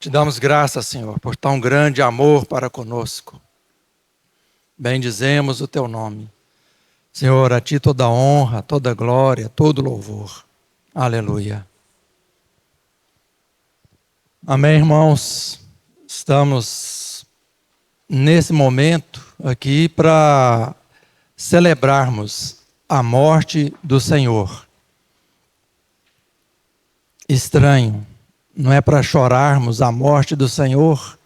Te damos graças, Senhor, por tão grande amor para conosco. Bendizemos o teu nome. Senhor, a ti toda honra, toda glória, todo louvor. Aleluia. Amém, irmãos. Estamos nesse momento aqui para celebrarmos a morte do Senhor. Estranho. Não é para chorarmos a morte do Senhor,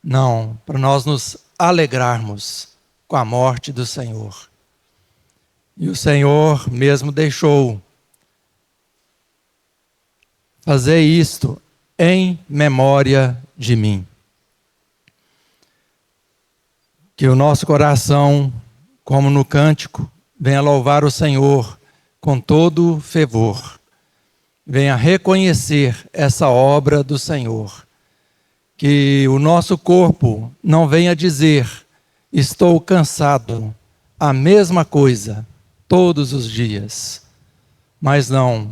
não, para nós nos alegrarmos com a morte do Senhor. E o Senhor mesmo deixou fazer isto em memória de mim. Que o nosso coração, como no cântico, venha louvar o Senhor com todo fervor. Venha reconhecer essa obra do Senhor. Que o nosso corpo não venha dizer, estou cansado, a mesma coisa, todos os dias. Mas não,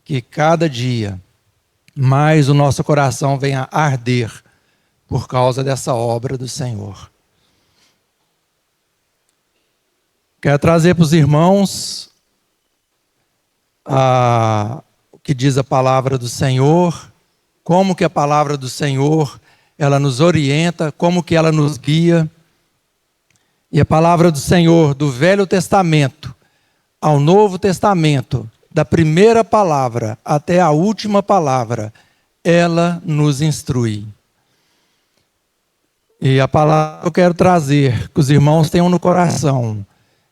que cada dia mais o nosso coração venha arder por causa dessa obra do Senhor. Quero trazer para os irmãos o que diz a palavra do Senhor, como que a palavra do Senhor, ela nos orienta, como que ela nos guia. E a palavra do Senhor, do Velho Testamento ao Novo Testamento, da primeira palavra até a última palavra, ela nos instrui. E a palavra que eu quero trazer, que os irmãos tenham no coração,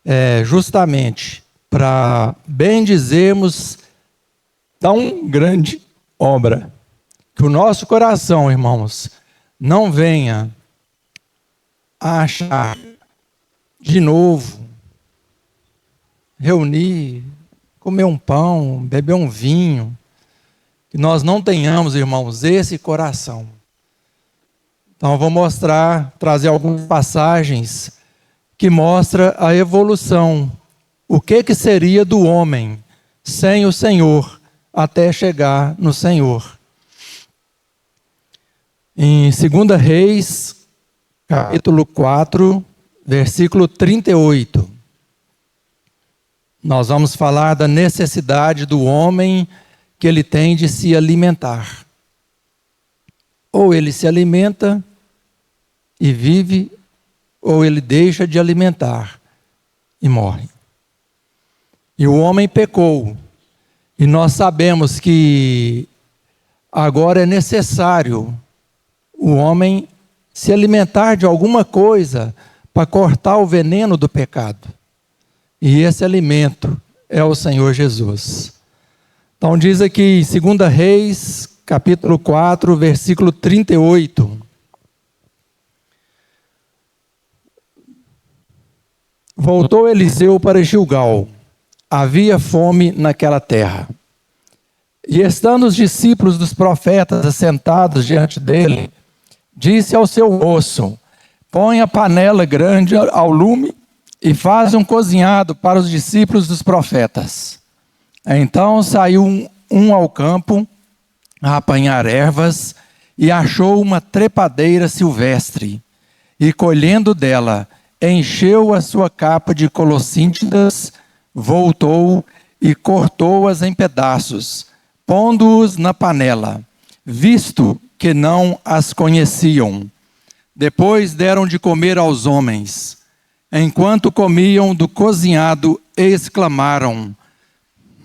é justamente para bendizermos tão grande obra. Que o nosso coração, irmãos, não venha a achar de novo, reunir, comer um pão, beber um vinho. Que nós não tenhamos, irmãos, esse coração. Então eu vou trazer algumas passagens que mostram a evolução. O que seria do homem sem o Senhor até chegar no Senhor. Em 2 Reis, capítulo 4, versículo 38. Nós vamos falar da necessidade do homem que ele tem de se alimentar. Ou ele se alimenta e vive, ou ele deixa de alimentar e morre. E o homem pecou. E nós sabemos que agora é necessário o homem se alimentar de alguma coisa para cortar o veneno do pecado. E esse alimento é o Senhor Jesus. Então diz aqui em 2 Reis, capítulo 4, versículo 38. Voltou Eliseu para Gilgal. Havia fome naquela terra. E estando os discípulos dos profetas assentados diante dele, disse ao seu moço: põe a panela grande ao lume e faz um cozinhado para os discípulos dos profetas. Então saiu um ao campo a apanhar ervas e achou uma trepadeira silvestre. E colhendo dela, encheu a sua capa de colossíntidas, voltou e cortou-as em pedaços, pondo-os na panela, visto que não as conheciam. Depois deram de comer aos homens. Enquanto comiam do cozinhado, exclamaram: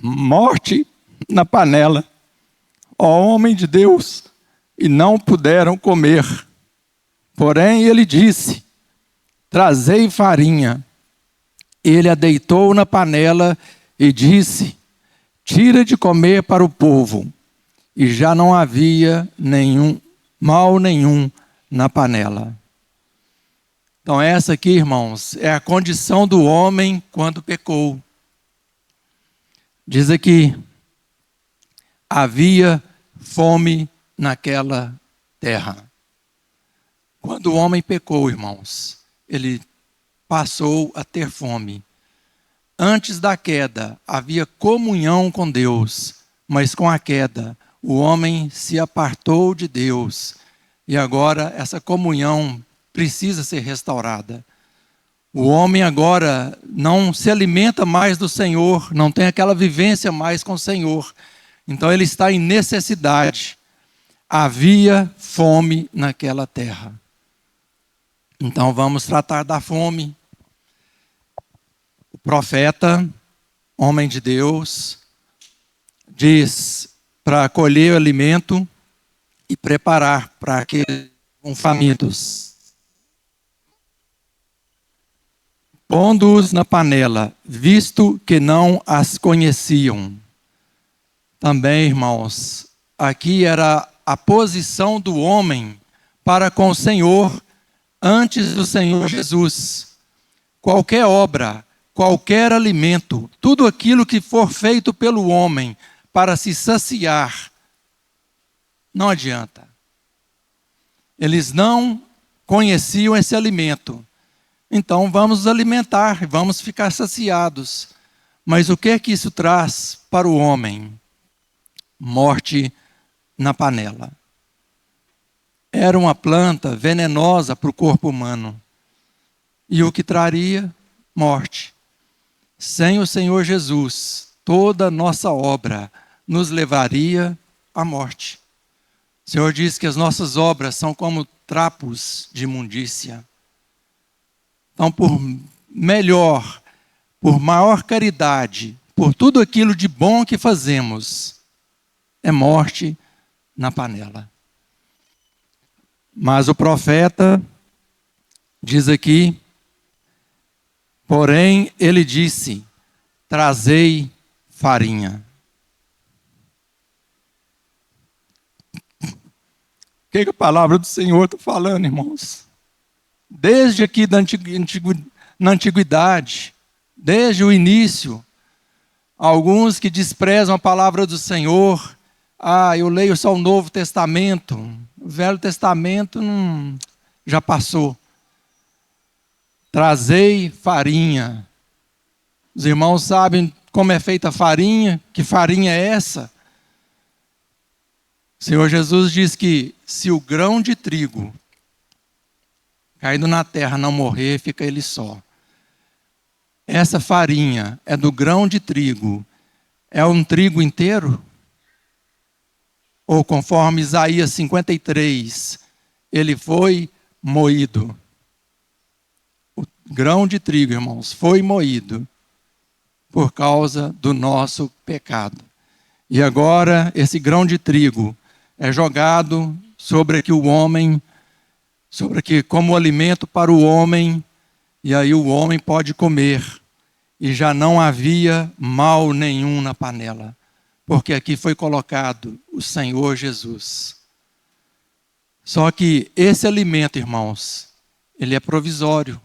morte na panela, ó homem de Deus! E não puderam comer. Porém ele disse: trazei farinha. Ele a deitou na panela e disse: tira de comer para o povo. E já não havia mal nenhum na panela. Então essa aqui, irmãos, é a condição do homem quando pecou. Diz aqui: havia fome naquela terra. Quando o homem pecou, irmãos, ele passou a ter fome. Antes da queda, havia comunhão com Deus, mas com a queda, o homem se apartou de Deus. E agora essa comunhão precisa ser restaurada. O homem agora não se alimenta mais do Senhor, não tem aquela vivência mais com o Senhor. Então ele está em necessidade. Havia fome naquela terra. Então vamos tratar da fome. O profeta, homem de Deus, diz para colher o alimento e preparar para aqueles famintos. Pondo-os na panela, visto que não as conheciam. Também, irmãos, aqui era a posição do homem para com o Senhor antes do Senhor Jesus. Qualquer obra, qualquer alimento, tudo aquilo que for feito pelo homem para se saciar, não adianta. Eles não conheciam esse alimento. Então vamos nos alimentar, vamos ficar saciados. Mas o que é que isso traz para o homem? Morte na panela. Era uma planta venenosa para o corpo humano. E o que traria? Morte. Sem o Senhor Jesus, toda a nossa obra nos levaria à morte. O Senhor diz que as nossas obras são como trapos de imundícia. Então, por melhor, por maior caridade, por tudo aquilo de bom que fazemos, é morte na panela. Mas o profeta diz aqui, porém ele disse, trazei farinha. O que a palavra do Senhor está falando, irmãos? Desde aqui na antiguidade, desde o início, alguns que desprezam a palavra do Senhor, eu leio só o Novo Testamento, o Velho Testamento já passou. Trazei farinha. Os irmãos sabem como é feita a farinha? Que farinha é essa? O Senhor Jesus diz que se o grão de trigo caído na terra não morrer, fica ele só. Essa farinha é do grão de trigo. É um trigo inteiro? Ou conforme Isaías 53, ele foi moído. O grão de trigo, irmãos, foi moído por causa do nosso pecado. E agora esse grão de trigo é jogado sobre que o homem, como alimento para o homem, e aí o homem pode comer. E já não havia mal nenhum na panela, porque aqui foi colocado o Senhor Jesus. Só que esse alimento, irmãos, ele é provisório,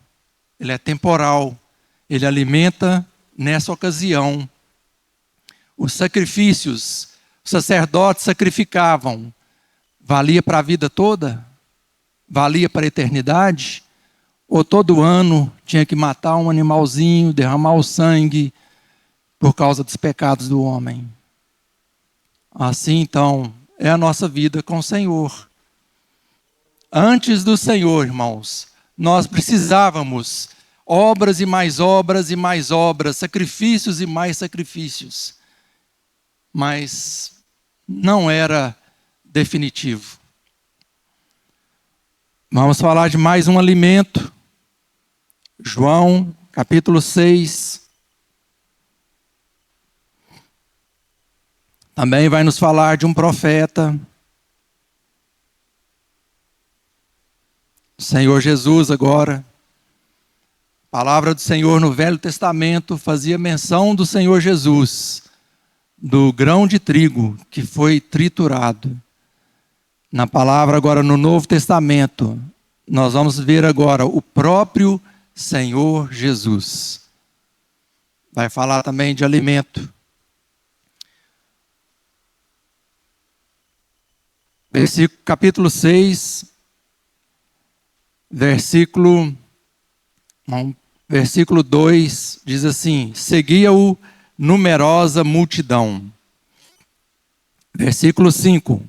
ele é temporal, ele alimenta nessa ocasião. Os sacrifícios, os sacerdotes sacrificavam, valia para a vida toda? Valia para a eternidade? Ou todo ano tinha que matar um animalzinho, derramar o sangue por causa dos pecados do homem? Assim, então, é a nossa vida com o Senhor. Antes do Senhor, irmãos, nós precisávamos obras e mais obras e mais obras, sacrifícios e mais sacrifícios. Mas não era definitivo. Vamos falar de mais um alimento. João, capítulo 6. Também vai nos falar de um profeta. O Senhor Jesus agora. A palavra do Senhor no Velho Testamento fazia menção do Senhor Jesus, do grão de trigo que foi triturado. Na palavra agora no Novo Testamento, nós vamos ver agora o próprio Senhor Jesus. Vai falar também de alimento. Capítulo 6, versículo 2, diz assim: seguia-o numerosa multidão. Versículo 5.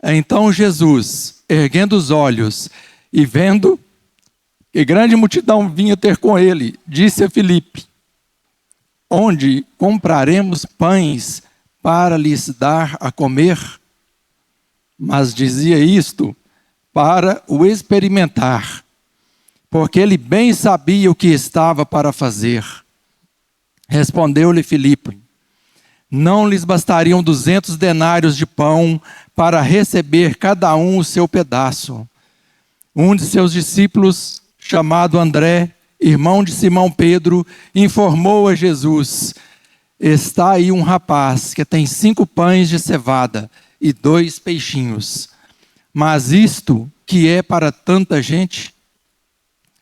Então Jesus, erguendo os olhos e vendo que grande multidão vinha ter com ele, disse a Filipe: onde compraremos pães para lhes dar a comer? Mas dizia isto para o experimentar, porque ele bem sabia o que estava para fazer. Respondeu-lhe Filipe: não lhes bastariam 200 denários de pão para receber cada um o seu pedaço. Um de seus discípulos, chamado André, irmão de Simão Pedro, informou a Jesus: está aí um rapaz que tem 5 pães de cevada e 2 peixinhos. Mas isto que é para tanta gente?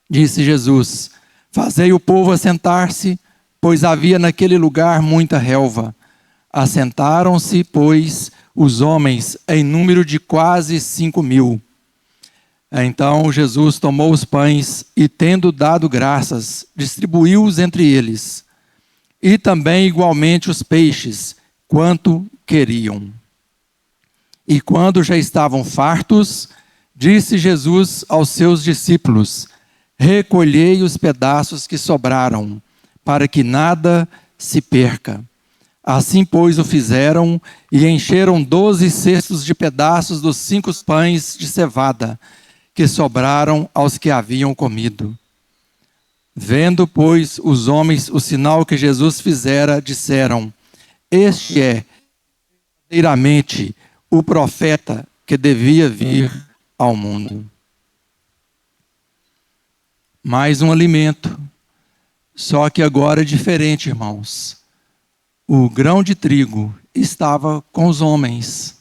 Disse Jesus: fazei o povo assentar-se, pois havia naquele lugar muita relva. Assentaram-se, pois, os homens em número de quase 5.000. Então Jesus tomou os pães e, tendo dado graças, distribuiu-os entre eles, e também igualmente os peixes, quanto queriam. E quando já estavam fartos, disse Jesus aos seus discípulos: recolhei os pedaços que sobraram, para que nada se perca. Assim, pois, o fizeram, e encheram 12 cestos de pedaços dos 5 pães de cevada, que sobraram aos que haviam comido. Vendo, pois, os homens o sinal que Jesus fizera, disseram: este é verdadeiramente o profeta que devia vir ao mundo. Mais um alimento, só que agora é diferente, irmãos. O grão de trigo estava com os homens,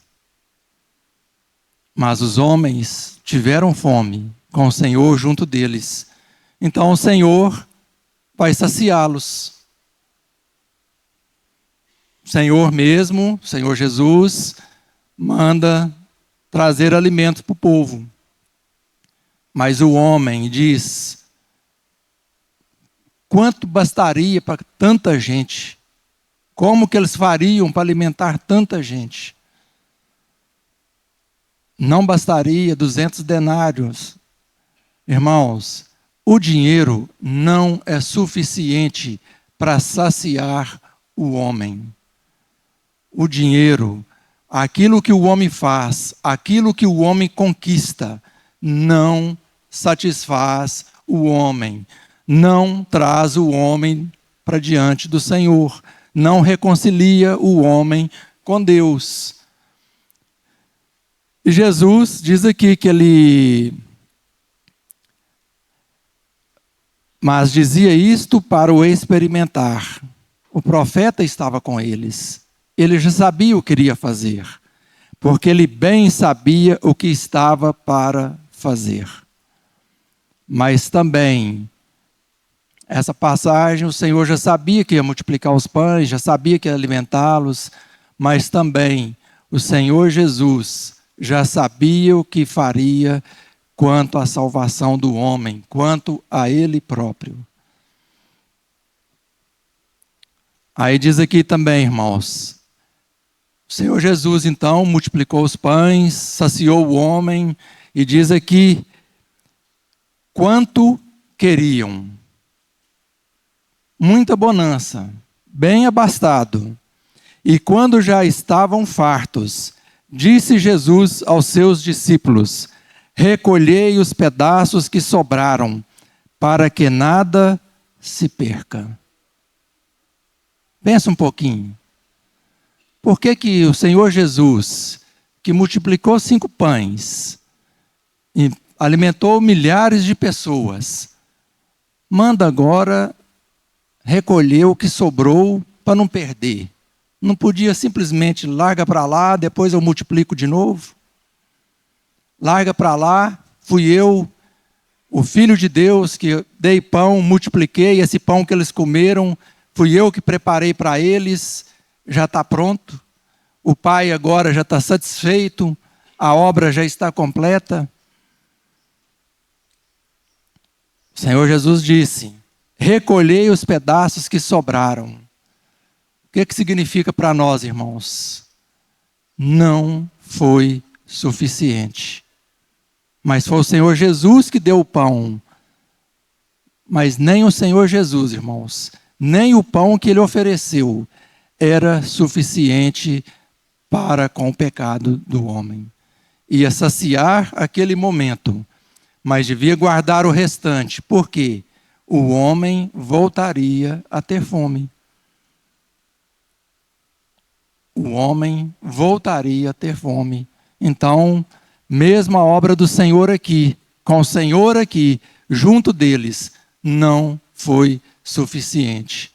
mas os homens tiveram fome com o Senhor junto deles. Então o Senhor vai saciá-los. O Senhor mesmo, o Senhor Jesus, manda trazer alimento para o povo. Mas o homem diz: quanto bastaria para tanta gente? Como que eles fariam para alimentar tanta gente? Não bastaria 200 denários. Irmãos, o dinheiro não é suficiente para saciar o homem. O dinheiro, aquilo que o homem faz, aquilo que o homem conquista, não satisfaz o homem. Não traz o homem para diante do Senhor. Não reconcilia o homem com Deus. E Jesus diz aqui que ele... mas dizia isto para o experimentar. O profeta estava com eles. Ele já sabia o que iria fazer, porque ele bem sabia o que estava para fazer. Mas também, essa passagem, o Senhor já sabia que ia multiplicar os pães, já sabia que ia alimentá-los, mas também o Senhor Jesus já sabia o que faria quanto à salvação do homem, quanto a Ele próprio. Aí diz aqui também, irmãos, o Senhor Jesus então multiplicou os pães, saciou o homem, e diz aqui, quanto queriam. Muita bonança, bem abastado. E quando já estavam fartos, disse Jesus aos seus discípulos: recolhei os pedaços que sobraram, para que nada se perca. Pensa um pouquinho. Por que o Senhor Jesus, que multiplicou 5 pães, e alimentou milhares de pessoas, manda agora recolher o que sobrou para não perder? Não podia simplesmente larga para lá, depois eu multiplico de novo? Larga para lá, fui eu, o Filho de Deus, que dei pão, multipliquei esse pão que eles comeram, fui eu que preparei para eles, já está pronto. O Pai agora já está satisfeito, a obra já está completa. O Senhor Jesus disse: recolhei os pedaços que sobraram. O que significa para nós, irmãos? não foi suficiente. Mas foi o Senhor Jesus que deu o pão. Mas nem o Senhor Jesus, irmãos, nem o pão que ele ofereceu era suficiente para com o pecado do homem. Ia saciar aquele momento, mas devia guardar o restante. Por quê? O homem voltaria a ter fome. O homem voltaria a ter fome. Então, mesmo a obra do Senhor aqui, com o Senhor aqui, junto deles, não foi suficiente.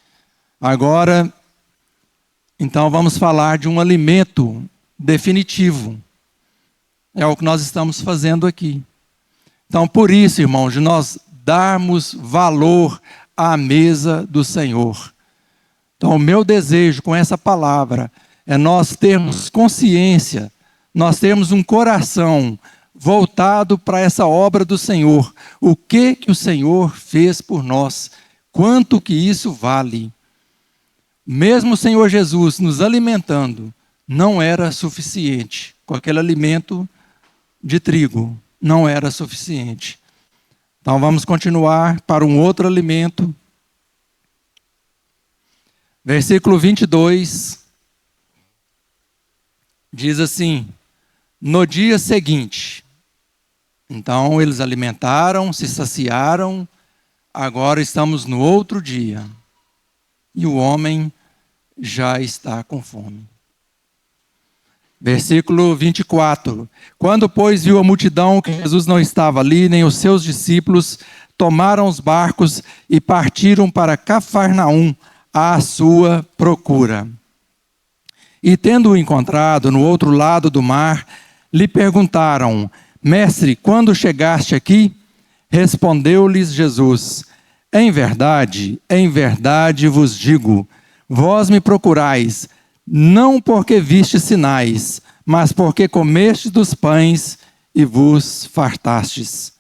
Agora, então vamos falar de um alimento definitivo. É o que nós estamos fazendo aqui. Então, por isso, irmãos, de nós darmos valor à mesa do Senhor. Então, o meu desejo com essa palavra é nós termos consciência, nós termos um coração voltado para essa obra do Senhor. O que o Senhor fez por nós? Quanto que isso vale? Mesmo o Senhor Jesus nos alimentando, não era suficiente. Com aquele alimento de trigo, não era suficiente. Então vamos continuar para um outro alimento. Versículo 22, diz assim: no dia seguinte, então eles alimentaram, se saciaram, agora estamos no outro dia, e o homem já está com fome. Versículo 24, quando pois viu a multidão que Jesus não estava ali, nem os seus discípulos, tomaram os barcos e partiram para Cafarnaum à sua procura. E tendo-o encontrado no outro lado do mar, lhe perguntaram: mestre, quando chegaste aqui? Respondeu-lhes Jesus: em verdade vos digo, vós me procurais, não porque vistes sinais, mas porque comestes dos pães e vos fartastes.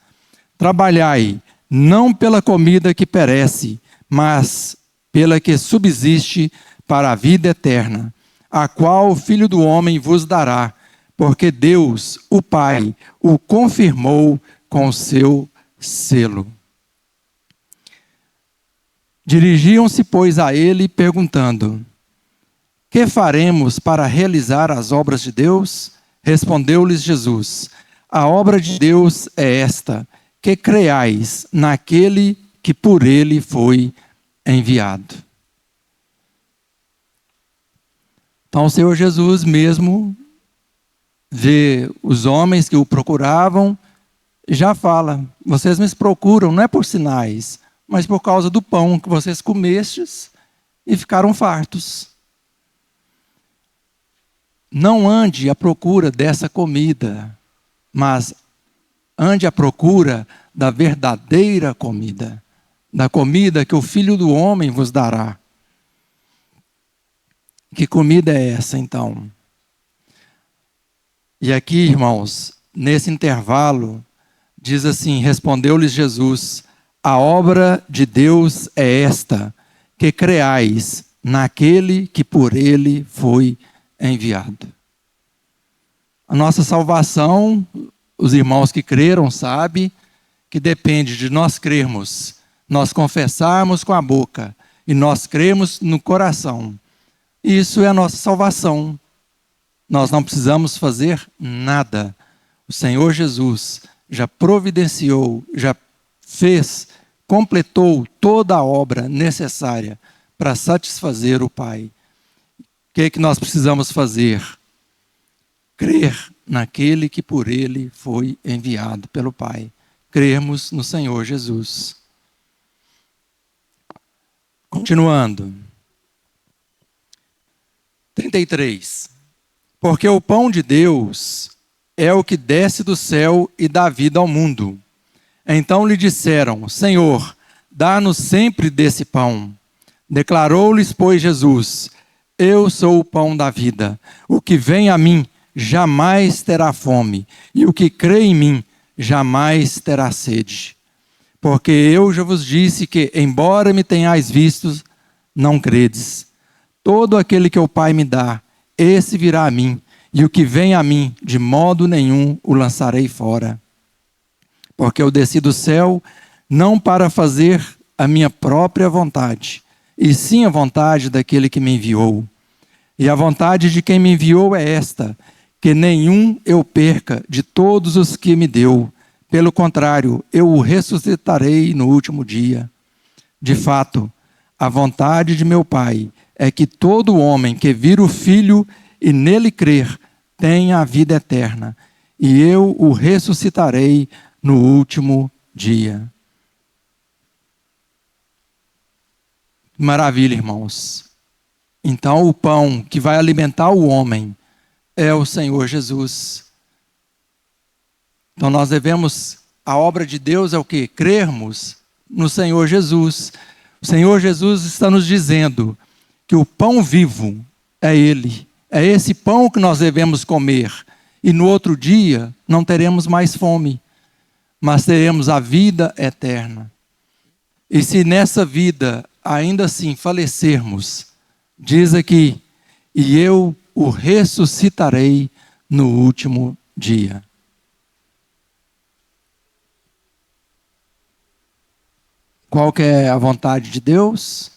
Trabalhai, não pela comida que perece, mas pela que subsiste para a vida eterna, a qual o Filho do Homem vos dará, porque Deus, o Pai, o confirmou com o seu selo. Dirigiam-se, pois, a ele, perguntando: que faremos para realizar as obras de Deus? Respondeu-lhes Jesus: a obra de Deus é esta, que creais naquele que por ele foi enviado. Então o Senhor Jesus mesmo vê os homens que o procuravam, já fala: vocês me procuram não é por sinais, mas por causa do pão que vocês comestes e ficaram fartos. Não ande à procura dessa comida, mas ande à procura da verdadeira comida, da comida que o Filho do Homem vos dará. Que comida é essa, então? E aqui, irmãos, nesse intervalo, diz assim: respondeu-lhes Jesus: a obra de Deus é esta, que creais naquele que por ele foi enviado. A nossa salvação, os irmãos que creram sabem que depende de nós crermos, nós confessarmos com a boca e nós crermos no coração. Isso é a nossa salvação. Nós não precisamos fazer nada. O Senhor Jesus já providenciou, já fez, completou toda a obra necessária para satisfazer o Pai. O que é que nós precisamos fazer? Crer naquele que por ele foi enviado pelo Pai. Crermos no Senhor Jesus. Continuando. 33. Porque o pão de Deus é o que desce do céu e dá vida ao mundo. Então lhe disseram: Senhor, dá-nos sempre desse pão. Declarou-lhes, pois, Jesus: eu sou o pão da vida. O que vem a mim jamais terá fome, e o que crê em mim jamais terá sede. Porque eu já vos disse que, embora me tenhais visto, não credes. Todo aquele que o Pai me dá, esse virá a mim, e o que vem a mim, de modo nenhum o lançarei fora. Porque eu desci do céu, não para fazer a minha própria vontade, e sim a vontade daquele que me enviou. E a vontade de quem me enviou é esta, que nenhum eu perca de todos os que me deu. Pelo contrário, eu o ressuscitarei no último dia. De fato, a vontade de meu Pai é que todo homem que vir o Filho e nele crer tenha a vida eterna, e eu o ressuscitarei no último dia. Maravilha, irmãos. Então, o pão que vai alimentar o homem é o Senhor Jesus. Então, nós devemos, a obra de Deus é o quê? Crermos no Senhor Jesus. O Senhor Jesus está nos dizendo que o pão vivo é Ele. É esse pão que nós devemos comer. E no outro dia não teremos mais fome, mas teremos a vida eterna. E se nessa vida ainda assim falecermos, diz aqui, e eu o ressuscitarei no último dia. Qual que é a vontade de Deus?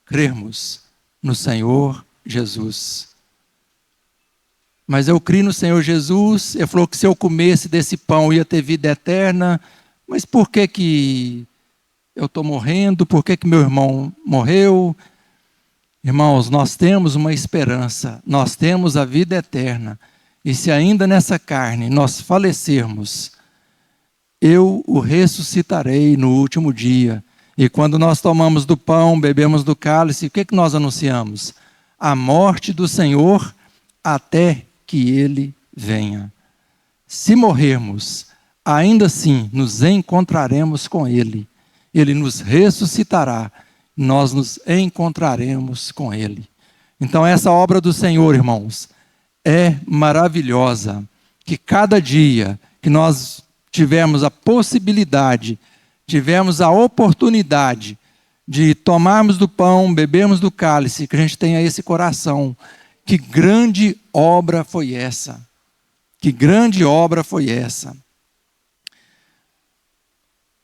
Crermos no Senhor Jesus. Mas eu criei no Senhor Jesus, ele falou que se eu comesse desse pão ia ter vida eterna, mas por que eu estou morrendo? Por que meu irmão morreu? Irmãos, nós temos uma esperança, nós temos a vida eterna, e se ainda nessa carne nós falecermos, eu o ressuscitarei no último dia. E quando nós tomamos do pão, bebemos do cálice, o que nós anunciamos? A morte do Senhor até que Ele venha. Se morrermos, ainda assim nos encontraremos com Ele. Ele nos ressuscitará, nós nos encontraremos com Ele. Então essa obra do Senhor, irmãos, é maravilhosa. Que cada dia que nós tivermos a possibilidade, tivemos a oportunidade de tomarmos do pão, bebermos do cálice, que a gente tenha esse coração. Que grande obra foi essa? Que grande obra foi essa?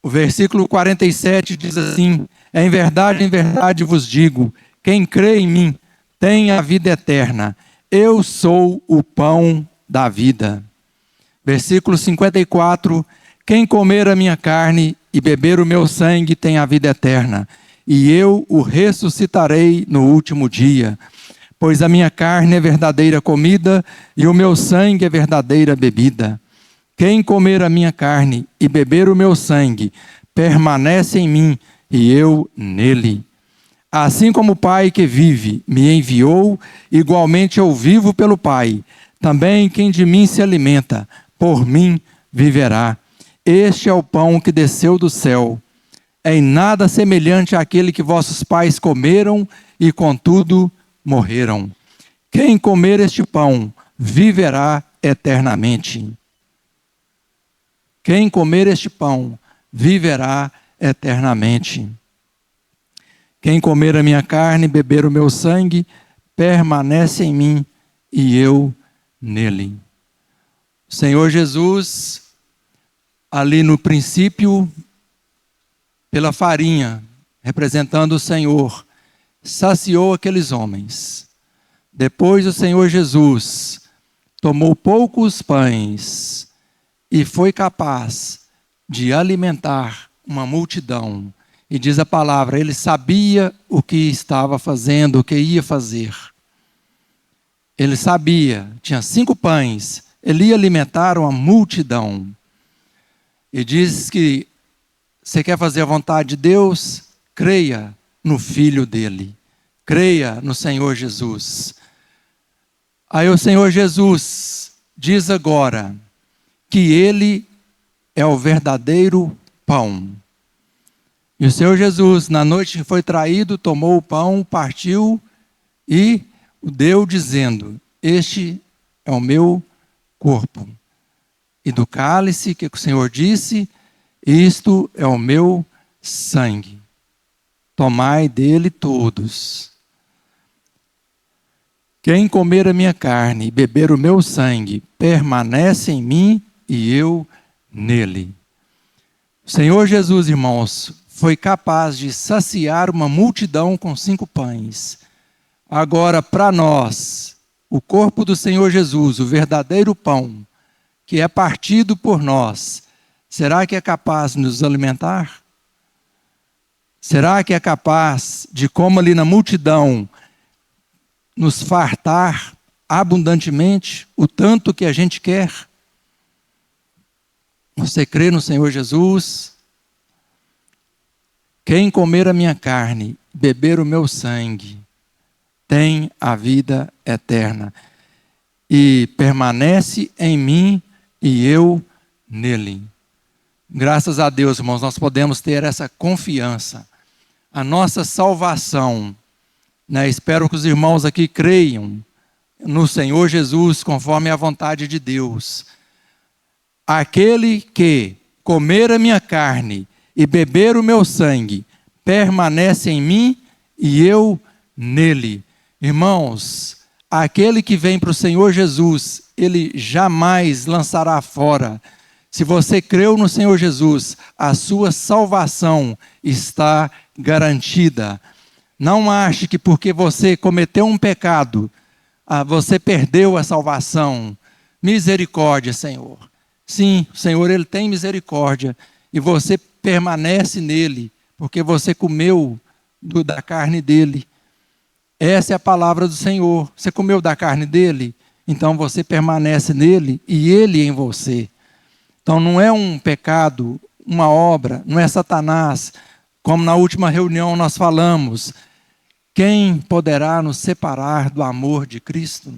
O versículo 47 diz assim: em verdade vos digo, quem crê em mim tem a vida eterna. Eu sou o pão da vida. Versículo 54, quem comer a minha carne e beber o meu sangue tem a vida eterna, e eu o ressuscitarei no último dia. Pois a minha carne é verdadeira comida e o meu sangue é verdadeira bebida. Quem comer a minha carne e beber o meu sangue, permanece em mim e eu nele. Assim como o Pai que vive me enviou, igualmente eu vivo pelo Pai. Também quem de mim se alimenta, por mim viverá. Este é o pão que desceu do céu. É em nada semelhante àquele que vossos pais comeram e contudo morreram. Quem comer este pão viverá eternamente. Quem comer este pão viverá eternamente. Quem comer a minha carne e beber o meu sangue permanece em mim e eu nele. O Senhor Jesus, ali no princípio, pela farinha, representando o Senhor, saciou aqueles homens. Depois o Senhor Jesus tomou poucos pães e foi capaz de alimentar uma multidão. E diz a palavra, ele sabia o que estava fazendo, o que ia fazer. Ele sabia, tinha 5 pães, ele ia alimentar uma multidão. E diz que você quer fazer a vontade de Deus? Creia no Filho dele. Creia no Senhor Jesus. Aí o Senhor Jesus diz agora que Ele é o verdadeiro pão. E o Senhor Jesus, na noite que foi traído, tomou o pão, partiu e o deu dizendo, este é o meu corpo. E do cálice que o Senhor disse, isto é o meu sangue. Tomai dele todos. Quem comer a minha carne e beber o meu sangue, permanece em mim e eu nele. O Senhor Jesus, irmãos, foi capaz de saciar uma multidão com 5 pães. Agora, para nós, o corpo do Senhor Jesus, o verdadeiro pão, que é partido por nós, será que é capaz de nos alimentar? Será que é capaz de, como ali na multidão, nos fartar abundantemente o tanto que a gente quer? Você crê no Senhor Jesus? Quem comer a minha carne, beber o meu sangue, tem a vida eterna e permanece em mim e eu nele. Graças a Deus, irmãos, nós podemos ter essa confiança. A nossa salvação, né? Espero que os irmãos aqui creiam no Senhor Jesus conforme a vontade de Deus. Aquele que comer a minha carne e beber o meu sangue, permanece em mim e eu nele. Irmãos, aquele que vem para o Senhor Jesus, ele jamais lançará fora. Se você creu no Senhor Jesus, a sua salvação está garantida. Não ache que porque você cometeu um pecado, você perdeu a salvação. Misericórdia, Senhor. Sim, o Senhor, ele tem misericórdia. E você permanece nele, porque você comeu da carne dele. Essa é a palavra do Senhor. Você comeu da carne dele, então você permanece nele e ele em você. Então não é um pecado, uma obra, não é Satanás. Como na última reunião nós falamos, quem poderá nos separar do amor de Cristo?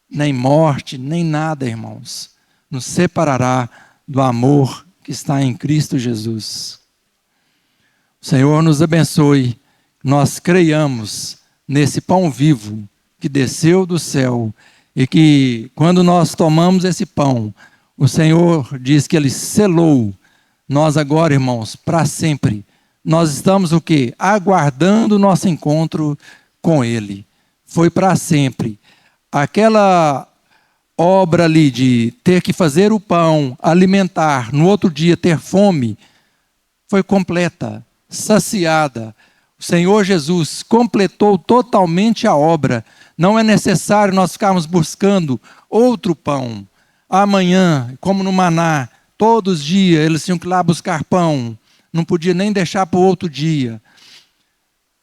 Nem morte, nem nada, irmãos, nos separará do amor que está em Cristo Jesus. O Senhor nos abençoe, nós creiamos nesse pão vivo que desceu do céu e que quando nós tomamos esse pão, o Senhor diz que ele selou nós agora, irmãos, para sempre. Nós estamos o quê? Aguardando o nosso encontro com ele. Foi para sempre. Aquela obra ali de ter que fazer o pão, alimentar, no outro dia ter fome, foi completa, saciada. O Senhor Jesus completou totalmente a obra. Não é necessário nós ficarmos buscando outro pão. Amanhã, como no maná, todos os dias eles tinham que ir lá buscar pão. Não podia nem deixar para o outro dia.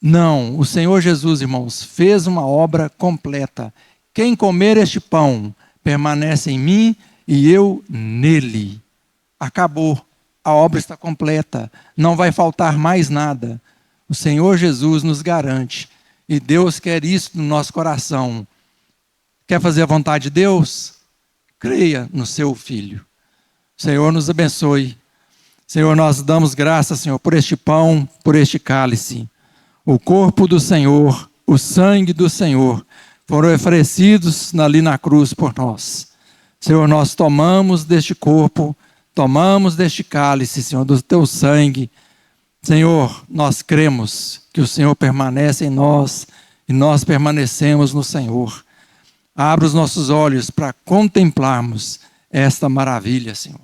Não, o Senhor Jesus, irmãos, fez uma obra completa. Quem comer este pão permanece em mim e eu nele. Acabou. A obra está completa. Não vai faltar mais nada. O Senhor Jesus nos garante. E Deus quer isso no nosso coração. Quer fazer a vontade de Deus? Creia no seu Filho. O Senhor nos abençoe. Senhor, nós damos graças, Senhor, por este pão, por este cálice. O corpo do Senhor, o sangue do Senhor, foram oferecidos ali na cruz por nós. Senhor, nós tomamos deste corpo, tomamos deste cálice, Senhor, do teu sangue. Senhor, nós cremos que o Senhor permanece em nós e nós permanecemos no Senhor. Abra os nossos olhos para contemplarmos esta maravilha, Senhor.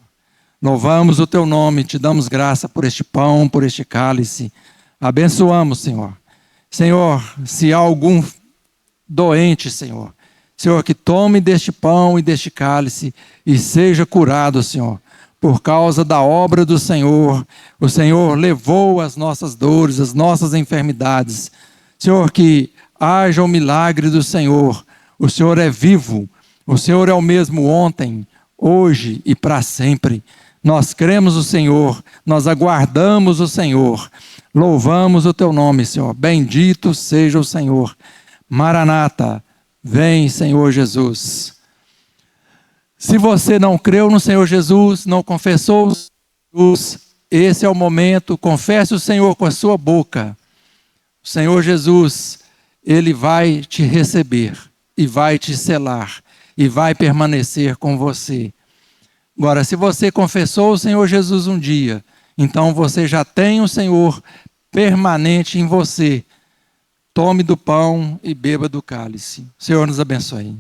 Louvamos o teu nome, te damos graça por este pão, por este cálice. Abençoamos, Senhor. Senhor, se há algum doente, Senhor, que tome deste pão e deste cálice e seja curado, Senhor. Por causa da obra do Senhor, o Senhor levou as nossas dores, as nossas enfermidades. Senhor, que haja o milagre do Senhor. O Senhor é vivo, o Senhor é o mesmo ontem, hoje e para sempre. Nós cremos o Senhor, nós aguardamos o Senhor. Louvamos o teu nome, Senhor. Bendito seja o Senhor. Maranata, vem, Senhor Jesus. Se você não creu no Senhor Jesus, não confessou Jesus, esse é o momento, confesse o Senhor com a sua boca. O Senhor Jesus, ele vai te receber e vai te selar e vai permanecer com você. Agora, se você confessou o Senhor Jesus um dia, então você já tem o Senhor permanente em você. tome do pão e beba do cálice. O Senhor nos abençoe.